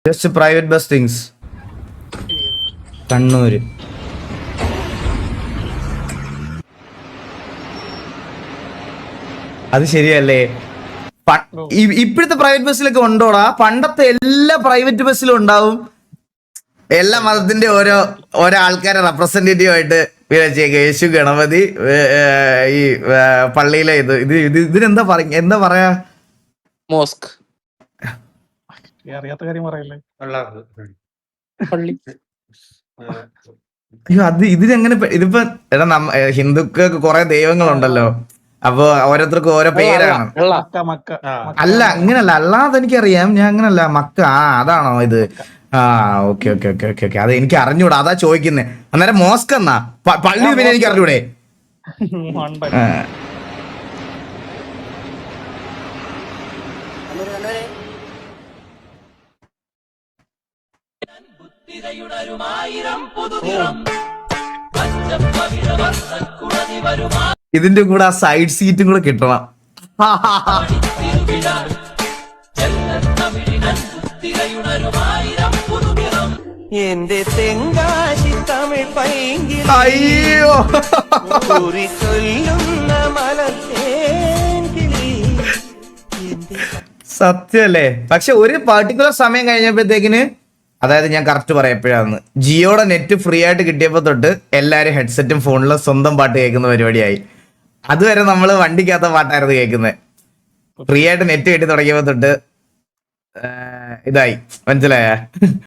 Just private bus things Kannur. അത് ശരിയല്ലേ? ഇപ്പോഴത്തെ പ്രൈവറ്റ് ബസ്സിലൊക്കെ ഉണ്ടോടാ? പണ്ടത്തെ എല്ലാ പ്രൈവറ്റ് ബസ്സിലും ഉണ്ടാവും. എല്ലാ മതത്തിന്റെ ഓരോ ആൾക്കാരെ റെപ്രസെന്റേറ്റീവ് ആയിട്ട് യേശു, ഗണപതി, ഈ പള്ളിയിലെ ഇതിനെന്താ പറയാ? മോസ്ക്. അറിയാത്ത കാര്യം പറയല്ലേ. അയ്യോ, ഇതിനെങ്ങനെ ഇതിപ്പോ എടാ ഹിന്ദുക്കൾക്ക് കുറെ ദൈവങ്ങളുണ്ടല്ലോ, അപ്പൊ ഓരോരുത്തർക്കും ഓരോ പേരാണ്. അല്ല അങ്ങനല്ല, അല്ലാതെ എനിക്കറിയാം. ഞാൻ അങ്ങനല്ല. മക്ക അതാണോ ഇത്? Okay okay okay okay okay. അത് എനിക്ക് അറിഞ്ഞൂടാ, അതാ ചോദിക്കുന്നേ. അന്നേരം മോസ്ക് എന്നാ പള്ളി പിന്നെ എനിക്ക് അറിഞ്ഞൂടെ? ഇതിന്റെ കൂടെ ആ സൈഡ് സീറ്റും കൂടെ കിട്ടണം. എന്റെ തെങ്കാശി തമിഴ് പൈങ്കിളി അയ്യോ ചൊല്ലുന്ന മലത്തേങ്കിളി. സത്യല്ലേ? പക്ഷെ ഒരു പർട്ടിക്കുലർ സമയം കഴിഞ്ഞപ്പോഴത്തേക്കിന്, അതായത് ഞാൻ കറക്റ്റ് പറയാം എപ്പോഴാന്ന്, ജിയോടെ നെറ്റ് ഫ്രീ ആയിട്ട് കിട്ടിയപ്പോ തൊട്ട് എല്ലാരും ഹെഡ്സെറ്റും ഫോണിലും സ്വന്തം പാട്ട് കേൾക്കുന്ന പരിപാടിയായി. അതുവരെ നമ്മള് വണ്ടിക്കകത്ത പാട്ടായിരുന്നു കേൾക്കുന്നത്. ഫ്രീ ആയിട്ട് നെറ്റ് കിട്ടി തുടങ്ങിയപ്പോ തൊട്ട് ഇതായി, മനസ്സിലായ?